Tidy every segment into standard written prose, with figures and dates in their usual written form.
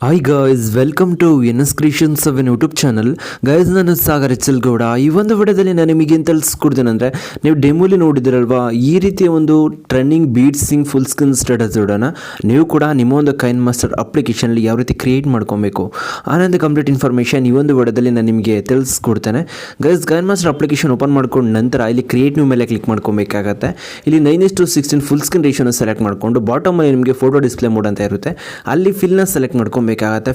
Hi guys, welcome to NS creations of YouTube channel. Guys, ನಾನು ಸಾಗರ್ ಗೌಡ. ಈ ಒಂದು ವಿಡಿಯೋದಲ್ಲಿ ನಾನು ನಿಮಗೆ ಏನು ತಿಳಿಸ್ಕೊಡ್ತೇನೆ ಅಂದರೆ, ನೀವು ಡೆಮೋಲಿ ನೋಡಿದಿರಲ್ವಾ, ಈ ರೀತಿಯ ಒಂದು ಟ್ರೆಂಡಿಂಗ್ ಬೀಟ್ಸಿಂಗ್ ಫುಲ್ ಸ್ಕ್ರೀನ್ ಸ್ಟೇಟಸ್ ವಿಡಿಯೋನ ನೀವು ಕೂಡ ನಿಮ್ಮ ಒಂದು ಕೈನ್ಮಾಸ್ಟರ್ ಅಪ್ಲಿಕೇಶನಲ್ಲಿ ಯಾವ ರೀತಿ ಕ್ರಿಯೇಟ್ ಮಾಡ್ಕೊಬೇಕು ಅನ್ನೋದು ಕಂಪ್ಲೀಟ್ ಇನ್ಫಾರ್ಮೇಷನ್ ಈ ಒಂದು ವಿಡಿಯೋದಲ್ಲಿ ನಾನು ನಿಮಗೆ ತಿಳಿಸ್ಕೊಡ್ತೇನೆ. ಗೈಸ್, ಕೈನ್ಮಾಸ್ಟರ್ ಅಪ್ಲಿಕೇಶನ್ ಓಪನ್ ಮಾಡ್ಕೊಂಡು ನಂತರ ಇಲ್ಲಿ ಕ್ರಿಯೇಟ್ ನ್ಯೂ ಮೇಲೆ ಕ್ಲಿಕ್ ಮಾಡ್ಕೊಬೇಕಾಗತ್ತೆ. ಇಲ್ಲಿ 9:16 ಫುಲ್ ಸ್ಕ್ರೀನ್ ರೇಷಿಯೋನ ಸೆಲೆಕ್ಟ್ ಮಾಡಿಕೊಂಡು ಬಾಟಮಲ್ಲಿ ನಿಮಗೆ ಫೋಟೋ ಡಿಸ್ಪ್ಲೇ ಮೋಡ್ ಅಂತ ಇರುತ್ತೆ, ಅಲ್ಲಿ ಫಿಲ್ನ ಸೆಲೆಕ್ಟ್ ಮಾಡ್ಕೊಬೇಕಾಗುತ್ತೆ.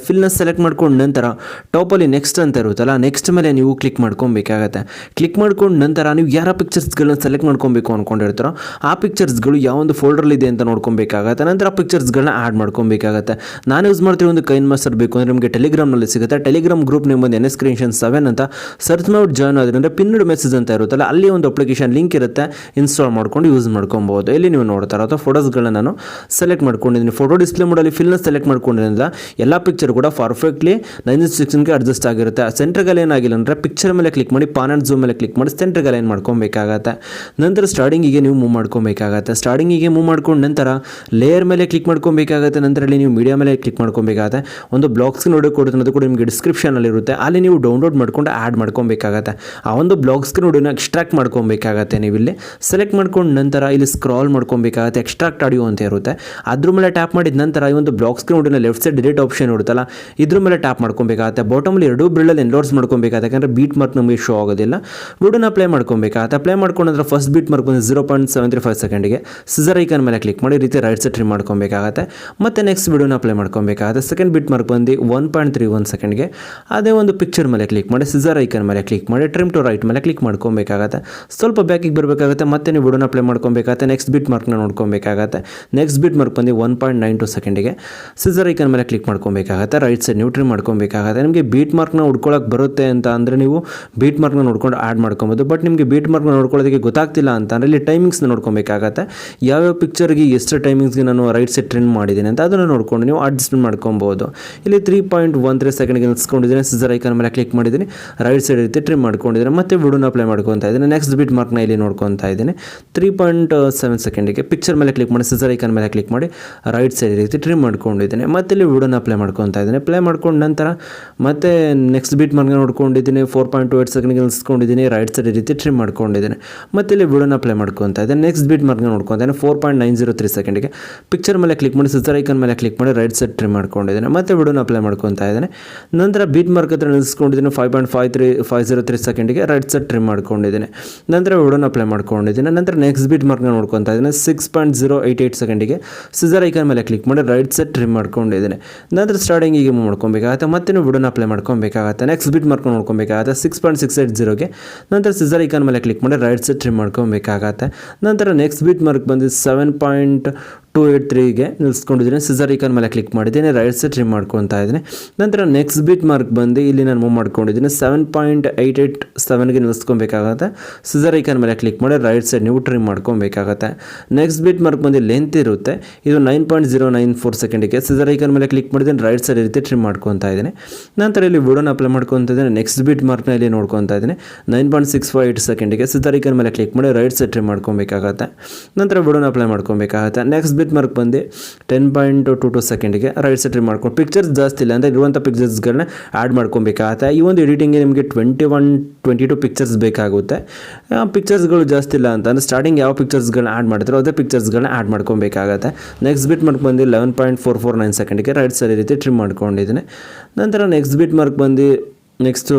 ಫಿಲ್ನ ಸೆಲೆಕ್ಟ್ ಮಾಡ್ಕೊಂಡು ನಂತರ ಟಾಪಲ್ಲಿ ನೆಕ್ಸ್ಟ್ ಅಂತ ಇರುತ್ತಲ್ಲ, ನೆಕ್ಸ್ಟ್ ಮೇಲೆ ನೀವು ಕ್ಲಿಕ್ ಮಾಡ್ಕೊಬೇಕಾಗತ್ತೆ. ಕ್ಲಿಕ್ ಮಾಡ್ಕೊಂಡು ನಂತರ ನೀವು ಯಾರ ಪಿಕ್ಚರ್ಸ್ಗಳನ್ನ ಸೆಲೆಕ್ಟ್ ಮಾಡ್ಕೊಬೇಕು ಅಂದ್ಕೊಂಡಿರ್ತಾರೋ ಆ ಪಿಕ್ಚರ್ಸ್ಗಳು ಯಾವ ಒಂದು ಫೋಲ್ಡರ್ಲಿದೆ ಅಂತ ನೋಡ್ಕೊಬೇಕಾಗತ್ತೆ. ನಂತರ ಆ ಪಿಕ್ಚರ್ಸ್ಗಳನ್ನ ಆ್ಯಡ್ ಮಾಡ್ಕೊಬೇಕಾಗತ್ತೆ. ನಾನು ಯೂಸ್ ಮಾಡ್ತಿರೋ ಒಂದು ಕೈನ್ಮಾಸ್ಟರ್ ಬೇಕು ಅಂದರೆ ನಿಮಗೆ ಟೆಲಿಗ್ರಾಮ್ನಲ್ಲಿ ಸಿಗುತ್ತೆ. ಟೆಲಿಗ್ರಾಮ್ ಗ್ರೂಪ್ ನೇಮ್ ಒಂದು NS Creation 7 ಅಂತ ಸರ್ಚ್ ಮಾಡಿ ಜಾಯ್ನ್ ಆದ್ರಿಂದ ಪಿನ್ಡ್ ಮೆಸೇಜ್ ಅಂತ ಇರುತ್ತಲ್ಲ, ಅಲ್ಲಿ ಒಂದು ಅಪ್ಲಿಕೇಶನ್ ಲಿಂಕ್ ಇರುತ್ತೆ, ಇನ್ಸ್ಟಾಲ್ ಮಾಡ್ಕೊಂಡು ಯೂಸ್ ಮಾಡ್ಕೊಬೋದು. ಇಲ್ಲಿ ನೀವು ನೋಡ್ತಾ ಇರೋ ಫೋಟೋಸ್ಗಳನ್ನ ನಾನು ಸೆಲೆಕ್ಟ್ ಮಾಡ್ಕೊಂಡಿದ್ದೀನಿ. ಫೋಟೋ ಡಿಸ್ಪ್ಲೇ ಮೋಡಲ್ಲಿ ಫಿಲ್ನ ಸೆಲೆಕ್ಟ್ ಮಾಡ್ಕೊಂಡಿರೋದ್ರಿಂದ ಎಲ್ಲ ಪಿಕ್ಚರ್ ಕೂಡ ಪರ್ಫೆಕ್ಟ್ಲಿ 9:16ಗೆ ಅಡ್ಜಸ್ಟ್ ಆಗಿರುತ್ತೆ. ಸೆಂಟ್ರಿಗೆ ಏನಾಗಿಲ್ಲ ಅಂದರೆ ಪಿಕ್ಚರ್ ಮೇಲೆ ಕ್ಲಿಕ್ ಮಾಡಿ ಪಾನ್ ಆ್ಯಂಡ್ ಝೂಮ್ ಮೇಲೆ ಕ್ಲಿಕ್ ಮಾಡಿ ಸೆಂಟ್ರಿಗೆ ಅಲೈನ್ ಮಾಡ್ಕೊಬೇಕಾಗತ್ತೆ. ನಂತರ ಸ್ಟಾರ್ಟಿಂಗಿಗೆ ನೀವು ಮೂವ್ ಮಾಡ್ಕೊಬೇಕಾಗತ್ತೆ. ಸ್ಟಾರ್ಟಿಂಗಿಗೆ ಮೂವ್ ಮಾಡ್ಕೊಂಡು ನಂತರ ಲೇಯರ್ ಮೇಲೆ ಕ್ಲಿಕ್ ಮಾಡ್ಕೊಬೇಕಾಗತ್ತೆ. ನಂತರ ಅಲ್ಲಿ ನೀವು ಮೀಡಿಯಾ ಮೇಲೆ ಕ್ಲಿಕ್ ಮಾಡ್ಕೊಬೇಕಾಗತ್ತೆ. ಒಂದು ಬ್ಲಾಗ್ಸ್ ನೋಡಿ ಕೊಡುತ್ತೆ, ಅದು ಕೂಡ ನಿಮಗೆ ಡಿಸ್ಕ್ರಿಪ್ಷನಲ್ಲಿ ಇರುತ್ತೆ, ಅಲ್ಲಿ ನೀವು ಡೌನ್ಲೋಡ್ ಮಾಡ್ಕೊಂಡು ಆ್ಯಡ್ ಮಾಡ್ಕೊಬೇಕಾಗತ್ತೆ. ಆ ಒಂದು ಬ್ಲಾಗ್ಸ್ ನೋಡಿನ ಎಕ್ಸ್ಟ್ರಾಕ್ಟ್ ಮಾಡ್ಕೊಬೇಕಾಗತ್ತೆ. ನೀವು ಇಲ್ಲಿ ಸೆಲೆಕ್ಟ್ ಮಾಡ್ಕೊಂಡು ನಂತರ ಇಲ್ಲಿ ಸ್ಕ್ರಾಲ್ ಮಾಡ್ಕೊಬೇಕಾಗತ್ತೆ. ಎಕ್ಸ್ಟ್ರಾಕ್ಟ್ ಆಡಿಯೋ ಅಂತ ಇರುತ್ತೆ, ಅದ್ರ ಮೇಲೆ ಟ್ಯಾಪ್ ಮಾಡಿದ ನಂತರ ಈ ಒಂದು ಬ್ಲಾಗ್ಸ್ ನೋಡಿನ ಲೆಫ್ಟ್ ಸೈಡ್ ಡಿಲೀಟ್ ಆಪ್ಷನ್ ಇರುತ್ತಲ್ಲ, ಇದ್ರ ಮೇಲೆ ಟ್ಯಾಪ್ ಮಾಡ್ಕೊಬೇಕಾಗತ್ತೆ. ಬಾಟಮಲ್ಲಿ ಎರಡೂ ಬ್ರಿಲ್ಲಲ್ಲಿ ಎನ್ಲೋರ್ಸ್ ಮಾಡ್ಕೊಬೇಕಾಗತ್ತೆ, ಯಾಕಂದರೆ ಬೀಟ್ ಮಾರ್ಕ್ ನಮಗೆ ಶೋ ಆಗೋದಿಲ್ಲ. ವಿಡಿಯೋನ ಪ್ಲೇ ಮಾಡ್ಕೊಬೇಕಾಗತ್ತೆ. ಪ್ಲೇ ಮಾಡ್ಕೊಂಡ್ರೆ ಫಸ್ಟ್ ಬೀಟ್ ಮಾರ್ಕ್ ಬಂದು 0.735 ಸೆಕೆಂಡಿಗೆ ಸಿಸರ್ ಐಕನ್ ಮೇಲೆ ಕ್ಲಿಕ್ ಮಾಡಿ ಈ ರೀತಿ ರೈಟ್ ಸೈಡ್ ಟ್ರಿಮ್ ಮಾಡ್ಕೊಬೇಕಾಗತ್ತೆ. ಮತ್ತು ನೆಕ್ಸ್ಟ್ ವಿಡಿಯೋನ ಪ್ಲೇ ಮಾಡ್ಕೊಬೇಕಾಗತ್ತೆ. ಸೆಕೆಂಡ್ ಬೀಟ್ ಮಾರ್ಕ್ ಬಂದು 1.31 ಸೆಕೆಂಡ್ಗೆ ಅದೇ ಒಂದು ಪಿಕ್ಚರ್ ಮೇಲೆ ಕ್ಲಿಕ್ ಮಾಡಿ ಸಿಸರ್ ಐಕನ್ ಮೇಲೆ ಕ್ಲಿಕ್ ಮಾಡಿ ಟ್ರಿಮ್ ಟು ರೈಟ್ ಮೇಲೆ ಕ್ಲಿಕ್ ಮಾಡ್ಕೊಬೇಕಾಗತ್ತೆ. ಸ್ವಲ್ಪ ಬ್ಯಾಕಿಗೆ ಬರಬೇಕಾಗತ್ತೆ. ಮತ್ತೆ ನೀವು ವಿಡಿಯೋನ ಪ್ಲೇ ಮಾಡ್ಕೊಬೇಕಾಗತ್ತೆ. ನೆಕ್ಸ್ಟ್ ಬೀಟ್ ಮಾರ್ಕ್ನ ನೋಡ್ಕೊಬೇಕಾಗತ್ತೆ. ನೆಕ್ಸ್ಟ್ ಬೀಟ್ ಮಾರ್ಕ್ ಬಂದು 1.92 ಸೆಕೆಂಡಿಗೆ ಸಿಸರ್ ಐಕನ್ ಮೇಲೆ ಕ್ಲಿಕ್ ಮಾಡ್ಕೊಬೇಕಾಗತ್ತೆ. ರೈಟ್ ಸೈಡ್ ನೀವು ಟ್ರಿಮ್ ಮಾಡ್ಕೊಬೇಕಾಗತ್ತೆ. ನಿಮಗೆ ಬೀಟ್ ಮಾರ್ಕ್ನ ಹುಡ್ಕೊಳ್ಳೋಕೆ ಬರುತ್ತೆ ಅಂತ ಅಂದರೆ ನೀವು ಬೀಟ್ ಮಾರ್ಕ್ನ ನೋಡ್ಕೊಂಡು ಆ್ಯಡ್ ಮಾಡ್ಕೊಬೋದು. ಬಟ್ ನಿಮಗೆ ಬೀಟ್ ಮಾರ್ಕ್ನ ನೋಡ್ಕೊಳ್ಳೋದಕ್ಕೆ ಗೊತ್ತಾಗ್ತಿಲ್ಲ ಅಂತ ಅಂದರೆ ಇಲ್ಲಿ ಟೈಮಿಂಗ್ಸ್ನ ನೋಡ್ಕೊಬೇಕಾಗತ್ತೆ. ಯಾವ್ಯಾವ ಪಿಕ್ಚರ್ಗೆ ಎಷ್ಟು ಟೈಮಿಂಗ್ಸ್ಗೆ ನಾನು ರೈಟ್ ಸೈಡ್ ಟ್ರಿಮ್ ಮಾಡಿದ್ದೀನಿ ಅಂತ ಅದನ್ನು ನೋಡ್ಕೊಂಡು ನೀವು ಅಡ್ಜಸ್ಟ್ ಮಾಡ್ಕೊಬೋದು. ಇಲ್ಲಿ 3.13 ಸೆಕೆಂಡ್ಗೆ ನಿಲ್ಸ್ಕೊಂಡಿದ್ದೀನಿ. ಸಿಸರ್ ಐಕನ್ ಮೇಲೆ ಕ್ಲಿಕ್ ಮಾಡಿದ್ದೀನಿ, ರೈಟ್ ಸೈಡ್ ರೀತಿ ಟ್ರಿಮ್ ಮಾಡ್ಕೊಂಡಿದ್ದೀನಿ. ಮತ್ತೆ ವಿಡಿಯೋನ ಪ್ಲೇ ಮಾಡ್ಕೊತಾ ಇದ್ದೀನಿ. ನೆಕ್ಸ್ಟ್ ಬೀಟ್ ಮಾರ್ಕ್ನ ಇಲ್ಲಿ ನೋಡ್ಕೊತಾ ಇದ್ದೀನಿ. 3.7 ಸೆಕೆಂಡಿಗೆ ಪಿಕ್ಚರ್ ಮೇಲೆ ಕ್ಲಿಕ್ ಮಾಡಿ ಸಿಸರ್ ಐಕನ್ ಮೇಲೆ ಕ್ಲಿಕ್ ಮಾಡಿ ರೈಟ್ ಸೈಡ್ ರೀತಿ ಟ್ರಿಮ್ ಮಾಡ್ಕೊಂಡಿದ್ದೀನಿ. ಮತ್ತೆ ಇಲ್ಲಿ ವಿಡಿಯೋನ ಪ್ಲೇ ಮಾಡ್ಕೊತಾ ಇದ್ದೀನಿ. ಪ್ಲೇ ಮಾಡ್ಕೊಂಡು ನಂತರ ಮತ್ತೆ ನೆಕ್ಸ್ಟ್ ಬೀಟ್ ಮಾರ್ಕ್ನ ನೋಡ್ಕೊಂಡಿದ್ದೀನಿ. 4.28 ಸೆಕೆಂಡ್ಗೆ ನಿಲ್ಸ್ಕೊಂಡಿದ್ದೀನಿ. ರೈಟ್ ಸೈಡ್ ರೀತಿ ಟ್ರಿಮ್ ಮಾಡ್ಕೊಂಡಿದ್ದೀನಿ. ಮತ್ತೆ ಇಲ್ಲಿ ವಿಡಿಯೋನ ಪ್ಲೇ ಮಾಡ್ಕೊತಾ ಇದ್ದೀನಿ. ನೆಕ್ಸ್ಟ್ ಬೀಟ್ ಮಾರ್ಕ್ನ ನೋಡ್ಕೊತಾನೆ 4.903 ಸೆಕೆಂಡ್ಗೆ ಪಿಕ್ಚರ್ ಮೇಲೆ ಕ್ಲಿಕ್ ಮಾಡಿ ಸಿಸರ್ ಐಕನ್ ಮೇಲೆ ಕ್ಲಿಕ್ ಮಾಡಿ ರೈಟ್ ಸೈಡ್ ಟ್ರಿಮ್ ಮಾಡ್ಕೊಂಡಿದ್ದೀನಿ. ಮತ್ತೆ ವಿಡಿಯೋನ ಪ್ಲೇ ಮಾಡ್ಕೊತಾ ಇದ್ದೀನಿ. ನಂತರ ಬೀಟ್ ಮಾರ್ಕ್ ಹತ್ರ ನಿಲ್ಸ್ಕೊಂಡಿದ್ದೀನಿ. 5.503 ಸೆಕೆಂಡ್ಗೆ ರೈಟ್ ಸೈಡ್ ಟ್ರಿಮ್ ಮಾಡ್ಕೊಂಡಿದ್ದೀನಿ. ನಂತರ ವಿಡಿಯೋನ ಪ್ಲೇ ಮಾಡ್ಕೊಂಡಿದ್ದೀನಿ. ನಂತರ ನೆಕ್ಸ್ಟ್ ಬೀಟ್ ಮಾರ್ಕ್ನ ನೋಡ್ಕೊತಾ ಇದ್ದೀನಿ. 6.088 ಸೆಕೆಂಡಿಗೆ ಸಿಸರ್ ಐಕನ್ ಮೇಲೆ ಕ್ಲಿಕ್ ಮಾಡಿ ರೈಟ್ ಸೈಡ್ ಟ್ರಿಮ್ ಮಾಡ್ಕೊಂಡಿದ್ದೀನಿ. ನಂತರ ಸ್ಟಾರ್ಟಿಂಗಿಗೆ ಮೂವ್ ಮಾಡ್ಕೊಬೇಕಾಗತ್ತೆ. ಮತ್ತೆ ನೀವು ವಿಡಿಯೋನ ಪ್ಲೇ ಮಾಡ್ಕೊಬೇಕಾಗತ್ತೆ. ನೆಕ್ಸ್ಟ್ ಬೀಟ್ ಮಾರ್ಕ್ ನೋಡ್ಕೊಬೇಕಾಗತ್ತೆ 6.680ಗೆ. ನಂತರ ಸಿಸರ್ ಐಕನ್ ಮೇಲೆ ಕ್ಲಿಕ್ ಮಾಡಿ ರೈಟ್ ಸೈಡ್ ಟ್ರಿಮ್ ಮಾಡ್ಕೊಬೇಕಾಗತ್ತೆ. ನಂತರ ನೆಕ್ಸ್ಟ್ ಬೀಟ್ ಮಾರ್ಕ್ ಬಂದು 7.283ಗೆ ನಿಲ್ಸ್ಕೊಂಡಿದ್ದೀನಿ. ಸಿಸರ್ ಐಕನ್ ಮೇಲೆ ಕ್ಲಿಕ್ ಮಾಡಿದ್ದೀನಿ. ರೈಟ್ ಸೈಡ್ ಟ್ರಿಮ್ ಮಾಡ್ಕೊತಾ ಇದ್ದೀನಿ. ನಂತರ ನೆಕ್ಸ್ಟ್ ಬೀಟ್ ಮಾರ್ಕ್ ಬಂದು ಇಲ್ಲಿ ನಾನು ಮೂವ್ ಮಾಡ್ಕೊಂಡಿದ್ದೀನಿ. 7.887ಗೆ ನಿಲ್ಸ್ಕೊಬೇಕಾಗತ್ತೆ. ಸಿಸರ್ ಐಕನ್ ಮೇಲೆ ಕ್ಲಿಕ್ ಮಾಡಿ ರೈಟ್ ಸೈಡ್ ನೀವು ಟ್ರಿಮ್ ಮಾಡ್ಕೊಬೇಕಾಗತ್ತೆ. ನೆಕ್ಸ್ಟ್ ಬೀಟ್ ಮಾರ್ಕ್ ಬಂದು ಲೆಂತ್ ಇರುತ್ತೆ, ಇದು 9.094 ಸೆಕೆಂಡಿಗೆ. ಸಿಸರ್ ಐಕನ್ ಮೇಲೆ ಕ್ಲಿಕ್ ಮಾಡಿದ್ದೀನಿ. ರೈಟ್ ಸೈಡ್ ರೀತಿ ಟ್ರಿಮ್ ಮಾಡ್ಕೊತಾ ಇದ್ದೀನಿ. ನಂತರ ಇಲ್ಲಿ ವಿಡಿಯೋನ ಅಪ್ಲೈ ಮಾಡ್ಕೊತಾ ಇದ್ದೀನಿ. ನೆಕ್ಸ್ಟ್ ಬೀಟ್ ಮಾರ್ಕ್ನ ಇಲ್ಲಿ ನೋಡ್ಕೊತಾ ಇದ್ದೀನಿ. 9.658 ಸೆಕೆಂಡಿಗೆ ಸಿಸರ್ ಐಕನ್ ಮೇಲೆ ಕ್ಲಿಕ್ ಮಾಡಿ ರೈಟ್ ಸೈಡ್ ಟ್ರಿಮ್ ಮಾಡ್ಕೊಬೇಕಾಗತ್ತೆ. ನಂತರ ವಿಡಿಯೋನ ಅಪ್ಲೈ ಮಾಡ್ಕೊಬೇಕಾಗತ್ತೆ. ನೆಕ್ಸ್ಟ್ ಬೀಟ್ ಮಾರ್ಕ್ ಬಂದು 10.22 ಸೆಕೆಂಡಿಗೆ ರೈಟ್ ಸೈಡ್ ಟ್ರಿಮ್ ಮಾಡ್ಕೊಂಡು ಪಿಕ್ಚರ್ಸ್ ಜಾಸ್ತಿ ಇಲ್ಲ ಅಂದರೆ ಇರುವಂಥ ಪಿಕ್ಚರ್ಸ್ಗಳನ್ನ ಆ್ಯಡ್ ಮಾಡ್ಕೊಬೇಕಾಗತ್ತೆ. ಈ ಒಂದು ಎಡಿಟಿಂಗ್ಗೆ ನಿಮಗೆ 21-22 ಪಿಕ್ಚರ್ಸ್ ಬೇಕಾಗುತ್ತೆ. ಪಿಕ್ಚರ್ಸ್ಗಳು ಜಾಸ್ತಿ ಇಲ್ಲ ಅಂತ ಅಂದರೆ ಸ್ಟಾರ್ಟಿಂಗ್ ಯಾವ ಪಿಕ್ಚರ್ಸ್ಗಳನ್ನ ಆ್ಯಡ್ ಮಾಡ್ತಾರೋ ಅದೇ ಪಿಕ್ಚರ್ಸ್ಗಳನ್ನ ಆ್ಯಡ್ ಮಾಡ್ಕೊಬೇಕಾಗತ್ತೆ. ನೆಕ್ಸ್ಟ್ ಬೀಟ್ ಮಾರ್ಕ್ ಬಂದು 11.449 ಸೆಕೆಂಡಿಗೆ ರೈಟ್ ಸೈಡ್ ರೀತಿ ಟ್ರಿಮ್ ಮಾಡ್ಕೊಂಡಿದ್ದೀನಿ. ನಂತರ ನೆಕ್ಸ್ಟ್ ಬೀಟ್ ಮಾರ್ಕ್ ಬಂದು ನೆಕ್ಸ್ಟು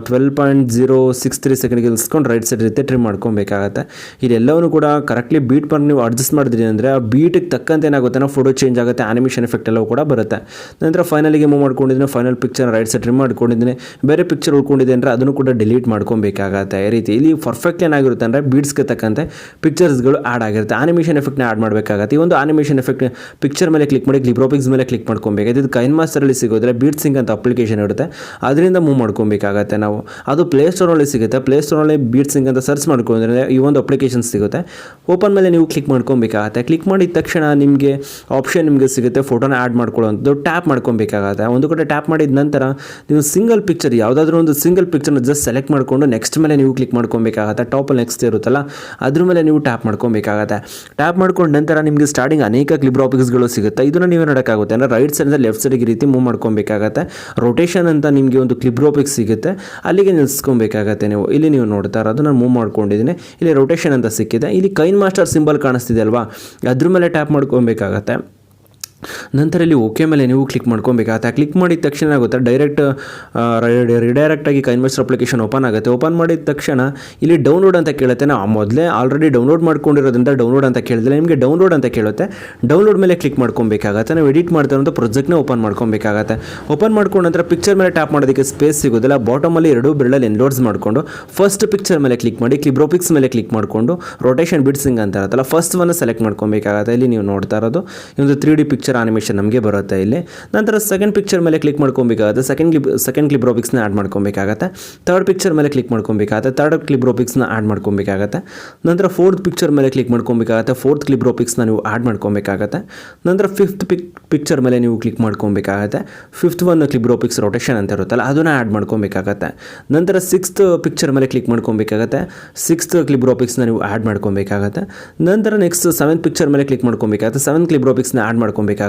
12.063 ಸೆಕೆಂಡ್ಗೆ ನಿಲ್ಸ್ಕೊಂಡು ರೈಟ್ ಸೈಡ್ ರೀತಿ ಟ್ರಿಮ್ ಮಾಡ್ಕೊಬೇಕಾಗತ್ತೆ. ಇದೆಲ್ಲವೂ ಕೂಡ ಕರೆಕ್ಟ್ಲಿ ಬೀಟ್ ಮಾರ್ಕ್ ನೀವು ಅಡ್ಜಸ್ಟ್ ಮಾಡಿದ್ರಿ ಅಂದರೆ ಆ ಬೀಟಿಗೆ ತಕ್ಕಂತೆ ಏನಾಗುತ್ತೆ ನಾವು ಫೋಟೋ ಚೇಂಜ್ ಆಗುತ್ತೆ, ಆನಿಮೇಷನ್ ಎಫೆಕ್ಟ್ ಎಲ್ಲವೂ ಕೂಡ ಬರುತ್ತೆ. ನಂತರ ಫೈನಲಿಗೆ ಮೂವ್ ಮಾಡ್ಕೊಂಡಿದ್ದೀನಿ. Final picture right side trim ಮಾಡ್ಕೊಂಡಿದ್ದೀನಿ. ಬೇರೆ ಪಿಕ್ಚರ್ ಉಳ್ಕೊಂಡಿದೆ ಅಂದರೆ ಅದನ್ನು ಕೂಡ ಡಿಲೀಟ್ ಮಾಡ್ಕೊಬೇಕಾಗತ್ತೆ. ಈ ರೀತಿ ಇಲ್ಲಿ ಪರ್ಫೆಕ್ಟ್ ಏನಾಗಿರುತ್ತೆ ಅಂದರೆ ಬೀಟ್ಸ್ಗೆ ತಕ್ಕಂತೆ ಪಿಕ್ಚರ್ಸ್ಗಳು ಆ್ಯಡ್ ಆಗಿರುತ್ತೆ. ಆನಿಮೇಷನ್ ಎಫೆಕ್ಟ್ನ ಆ್ಯಡ್ ಮಾಡಬೇಕಾಗತ್ತೆ. ಈ ಒಂದು ಆನಿಮೇಷನ್ ಎಫೆಕ್ಟ್ ಪಿಕ್ಚರ್ ಮೇಲೆ ಕ್ಲಿಕ್ ಮಾಡಿ ಗ್ಲಿಬ್ರೋಪಿಕ್ಸ್ ಮೇಲೆ ಕ್ಲಿಕ್ ಮಾಡ್ಕೊಬೇಕಾಗುತ್ತೆ. ಇದು ಕೈನ್ಮಾಸ್ಟರಲ್ಲಿ ಸಿಗೋದ್ರೆ ಬೀಟ್ ಸಿಂಗ್ ಅಂತ ಅಪ್ಲಿಕೇಶನ್ ಇರುತ್ತೆ, ಅದರಿಂದ ಮೂವ್ ಮಾಡ್ಕೊಬೇಕಾಗತ್ತೆ ನಾವು. ಅದು ಪ್ಲೇಸ್ಟೋರಲ್ಲಿ ಸಿಗುತ್ತೆ. ಪ್ಲೇಸ್ಟೋರಲ್ಲಿ ಬೀಟ್ಸಿಂಗ್ ಅಂತ ಸರ್ಚ್ ಮಾಡ್ಕೊಂಡ್ರೆ ಈ ಒಂದು ಅಪ್ಲಿಕೇಶನ್ ಸಿಗುತ್ತೆ. ಓಪನ್ ಮೇಲೆ ನೀವು ಕ್ಲಿಕ್ ಮಾಡ್ಕೊಬೇಕಾಗತ್ತೆ. ಕ್ಲಿಕ್ ಮಾಡಿದ ತಕ್ಷಣ ನಿಮಗೆ ಆಪ್ಷನ್ ನಿಮಗೆ ಸಿಗುತ್ತೆ ಫೋಟೋನ ಆ್ಯಡ್ ಮಾಡ್ಕೊಳ್ಳೋವಂಥದ್ದು. ಟ್ಯಾಪ್ ಮಾಡ್ಕೊಬೇಕಾಗತ್ತೆ. ಒಂದು ಕಡೆ ಟ್ಯಾಪ್ ಮಾಡಿದ ನಂತರ ನೀವು ಸಿಂಗಲ್ ಪಿಕ್ಚರ್ ಯಾವುದಾದ್ರೂ ಒಂದು ಸಿಂಗಲ್ ಪಿಕ್ಚರ್ನ ಜಸ್ಟ್ ಸೆಲೆಕ್ಟ್ ಮಾಡಿಕೊಂಡು ನೆಕ್ಸ್ಟ್ ಮೇಲೆ ನೀವು ಕ್ಲಿಕ್ ಮಾಡ್ಕೊಬೇಕಾಗತ್ತೆ. ಟಾಪಲ್ಲಿ ನೆಕ್ಸ್ಟ್ ಇರುತ್ತಲ್ಲ ಅದ್ರ ಮೇಲೆ ನೀವು ಟ್ಯಾಪ್ ಮಾಡ್ಕೊಬೇಕಾಗತ್ತೆ. ಟ್ಯಾಪ್ ಮಾಡ್ಕೊಂಡು ನಂತರ ನಿಮಗೆ ಸ್ಟಾರ್ಟಿಂಗ್ ಅನೇಕ ಕ್ಲಿಬ್ರಾಪಿಕ್ಸ್ಗಳು ಸಿಗುತ್ತೆ. ಇದನ್ನು ನೀವು ನೋಡೋಕ್ಕಾಗುತ್ತೆ ಅಂದರೆ ರೈಟ್ ಸೈಡಿಂದ ಲೆಫ್ಟ್ ಸೈಡಿಗೆ ರೀತಿ ಮೂವ್ ಮಾಡ್ಕೊಬೇಕಾಗತ್ತೆ. ರೊಟೇಷನ್ ಅಂತ ನಿಮಗೆ ಒಂದು ಕ್ಲಿಬ್ರಾಪಿಕ್ಸ್ ಸಿಗುತ್ತೆ, ಅಲ್ಲಿಗೆ ನಿಲ್ಲಿಸ್ಕೊಬೇಕಾಗತ್ತೆ ನೀವು. ಇಲ್ಲಿ ನೀವು ನೋಡ್ತಾ ಇರೋದು ನಾನು ಮೂವ್ ಮಾಡ್ಕೊಂಡಿದ್ದೀನಿ. ಇಲ್ಲಿ ರೊಟೇಷನ್ ಅಂತ ಸಿಕ್ಕಿದೆ. ಇಲ್ಲಿ ಕೈನ್ಮಾಸ್ಟರ್ ಸಿಂಬಲ್ ಕಾಣಿಸ್ತಿದೆ ಅಲ್ವಾ, ಅದ್ರ ಮೇಲೆ ಟ್ಯಾಪ್ ಮಾಡ್ಕೊಬೇಕಾಗತ್ತೆ. ನಂತರ ಇಲ್ಲಿ ಓಕೆ ಮೇಲೆ ನೀವು ಕ್ಲಿಕ್ ಮಾಡ್ಕೊಬೇಕಾಗತ್ತೆ. ಕ್ಲಿಕ್ ಮಾಡಿದ ತಕ್ಷಣ ಆಗುತ್ತೆ ರಿಡೈರೆಕ್ಟಾಗಿ ಕೈನ್ಮಾಸ್ಟರ್ ಅಪ್ಲಿಕೇಶನ್ ಓಪನ್ ಆಗುತ್ತೆ. ಓಪನ್ ಮಾಡಿದ ತಕ್ಷಣ ಇಲ್ಲಿ ಡೌನ್ಲೋಡ್ ಅಂತ ಕೇಳುತ್ತೆ. ನಾವು ಮೊದಲೇ ಆಲ್ರೆಡಿ ಡೌನ್ಲೋಡ್ ಮಾಡ್ಕೊಂಡಿರೋದ್ರಿಂದ ಡೌನ್ಲೋಡ್ ಅಂತ ಕೇಳಿದ್ರೆ ನಿಮಗೆ ಡೌನ್ಲೋಡ್ ಅಂತ ಕೇಳುತ್ತೆ. ಡೌನ್ಲೋಡ್ ಮೇಲೆ ಕ್ಲಿಕ್ ಮಾಡ್ಕೊಬೇಕಾಗತ್ತೆ. ನಾವು ಎಡಿಟ್ ಮಾಡ್ತಾರಂಥ ಪ್ರಾಜೆಕ್ಟ್ನ ಓಪನ್ ಮಾಡ್ಕೊಬೇಕಾಗತ್ತೆ. ಓಪನ್ ಮಾಡ್ಕೊಂಡು ನಂತರ ಪಿಕ್ಚರ್ ಮೇಲೆ ಟ್ಯಾಪ್ ಮಾಡೋದಕ್ಕೆ ಸ್ಪೇಸ್ ಸಿಗೋದಿಲ್ಲ. ಬಾಟಮಲ್ಲಿ ಎರಡೂ ಬೆರಳಲ್ಲಿ ಎನ್ಲೋಡ್ಸ್ ಮಾಡಿಕೊಂಡು ಫಸ್ಟ್ ಪಿಕ್ಚರ್ ಮೇಲೆ ಕ್ಲಿಕ್ ಮಾಡಿ ಕ್ಲಿಬ್ರೋಪಿಕ್ಸ್ ಮೇಲೆ ಕ್ಲಿಕ್ ಮಾಡಿಕೊಂಡು ರೊಟೇಷನ್ ಬಿಡ್ಸಿಂಗ್ ಅಂತ ಇರುತ್ತಲ್ಲ ಫಸ್ಟ್ ಒನ್ ಸೆಲೆಕ್ಟ್ ಮಾಡ್ಕೊಬೇಕಾಗತ್ತೆ. ಇಲ್ಲಿ ನೀವು ನೋಡ್ತಾ ಇರೋದು ಒಂದು 3D ಪಿಕ್ಚರ್ ಆನಿಮೇಷನ್ ನಮಗೆ ಬರುತ್ತೆ ಇಲ್ಲಿ. ನಂತರ ಸೆಕೆಂಡ್ ಪಿಕ್ಚರ್ ಮೇಲೆ ಕ್ಲಿಕ್ ಮಾಡ್ಕೊಬೇಕಾಗುತ್ತೆ. ಸೆಕೆಂಡ್ ಕ್ಲಿಬ್ರೋಪಿಕ್ಸ್ನ ಆ್ಯಡ್ ಮಾಡ್ಕೊಬೇಕಾಗತ್ತೆ. ಥರ್ಡ್ ಪಿಕ್ಚರ್ ಮೇಲೆ ಕ್ಲಿಕ್ ಮಾಡ್ಕೊಬೇಕಾಗತ್ತೆ. ಥರ್ಡ್ ಕ್ಲಿಬ್ರೋಪಿಕ್ಸ್ನ ಆ್ಯಡ್ ಮಾಡ್ಕೊಬೇಕಾಗತ್ತೆ. ನಂತರ ಫೋರ್ತ್ ಪಿಕ್ಚರ್ ಮೇಲೆ ಕ್ಲಿಕ್ ಮಾಡ್ಕೊಬೇಕಾಗತ್ತೆ. ಫೋರ್ತ್ ಕ್ಲಿಬ್ರೋಪಿಕ್ಸ್ನ ನೀವು ಆ್ಯಡ್ ಮಾಡ್ಕೊಬೇಕಾಗತ್ತೆ. ನಂತರ ಫಿಫ್ತ್ ಪಿಕ್ಚರ್ ಮೇಲೆ ನೀವು ಕ್ಲಿಕ್ ಮಾಡ್ಕೊಬೇಕಾಗತ್ತೆ. ಫಿಫ್ತ್ ಒನ್ ಕ್ಲಿಬ್ರೋಪಿಕ್ಸ್ ರೊಟೇಷನ್ ಅಂತ ಇರುತ್ತಲ್ಲ ಅದನ್ನು ಆ್ಯಡ್ ಮಾಡ್ಕೊಬೇಕಾಗತ್ತೆ. ನಂತರ ಸಿಕ್ಸ್ತ್ ಪಿಕ್ಚರ್ ಮೇಲೆ ಕ್ಲಿಕ್ ಮಾಡ್ಕೊಬೇಕಾಗತ್ತೆ. ಸಿಕ್ಸ್ತ್ ಕ್ಲಿಬ್ರೋಪಿಕ್ಸ್ನ ನೀವು ಆ್ಯಡ್ ಮಾಡ್ಕೊಬೇಕಾಗತ್ತೆ. ನಂತರ ನೆಕ್ಸ್ಟ್ ಸೆವೆಂತ್ ಪಿಕ್ಚರ್ ಮೇಲೆ ಕ್ಲಿಕ್ ಮಾಡ್ಕೊಬೇಕಾಗತ್ತೆ. ಸೆವೆಂತ್ ಕ್ಲಿಬ್ರೋಪಿಕ್ಸ್ನ ಆ್ಯಡ್ ಮಾಡ್ಕೊಬೇಕಾಗತ್ತೆ.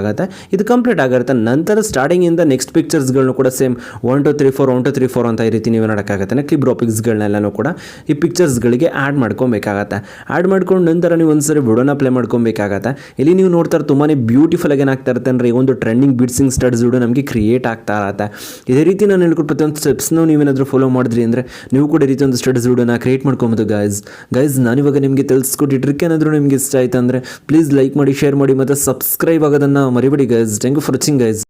ಇದು ಕಂಪ್ಲೀಟ್ ಆಗಿರುತ್ತೆ. ನಂತರ ಸ್ಟಾರ್ಟಿಂಗಿಂದ ನೆಕ್ಸ್ಟ್ ಪಿಕ್ಚರ್ಸ್ಗಳನ್ನು ಕೂಡ ಸೇಮ್ 1 2 3 4 1 2 3 4 ಅಂತ ಈ ರೀತಿ ನೀವು ನೋಡೋಕ್ಕಾಗತ್ತೆ. ಕ್ಲಿಬ್ರಾಪಿಕ್ಸ್ಗಳನ್ನೆಲ್ಲನೂ ಕೂಡ ಈ ಪಿಕ್ಚರ್ಸ್ಗಳಿಗೆ ಆ್ಯಡ್ ಮಾಡ್ಕೊಬೇಕಾಗತ್ತೆ. ಆ್ಯಡ್ ಮಾಡ್ಕೊಂಡು ನಂತರ ನೀವು ಒಂದ್ಸರಿ ವಿಡಿಯೋನ ಪ್ಲೇ ಮಾಡ್ಕೊಬೇಕಾಗತ್ತೆ. ಇಲ್ಲಿ ನೀವು ನೋಡ್ತಾರೆ ತುಂಬಾ ಬ್ಯೂಟಿಫುಲ್ ಆಗಿ ಏನಾಗ್ತಾ ಇರುತ್ತೆ ಅಂದರೆ ಈ ಒಂದು ಟ್ರೆಂಡಿಂಗ್ ಬಿಟ್ಸಿಂಗ್ ಸ್ಟಡ್ಸ್ ವಿಡಿಯೋ ನಮಗೆ ಕ್ರಿಯೇಟ್ ಆಗ್ತಾ ಇರುತ್ತೆ. ಇದೇ ರೀತಿ ನಾನು ಹೇಳ್ಕೊಟ್ಟು ಪ್ರತಿಯೊಂದು ಸ್ಟೆಪ್ಸ್ನ ನೀವೇನಾದರೂ ಫಾಲೋ ಮಾಡಿದ್ರಿ ಅಂದರೆ ನೀವು ಕೂಡ ಈ ರೀತಿ ಒಂದು ಸ್ಟಡ್ಸ್ ವಿಡಿಯೋನ ಕ್ರಿಯೇಟ್ ಮಾಡ್ಕೊಬೋದು. ಗೈಸ್ ನಾನಿವಾಗ ನಿಮಗೆ ತಿಳಿಸ್ಕೊಟ್ಟು ಟ್ರಿಕ್ ಏನಾದರೂ ನಿಮಗೆ ಇಷ್ಟ ಆಯ್ತು ಅಂದರೆ ಪ್ಲೀಸ್ ಲೈಕ್ ಮಾಡಿ, ಶೇರ್ ಮಾಡಿ ಮತ್ತು ಸಬ್ಸ್ಕ್ರೈಬ್ ಆಗೋದನ್ನು ಮರಿಬೇಡಿ guys. Thank you for watching guys.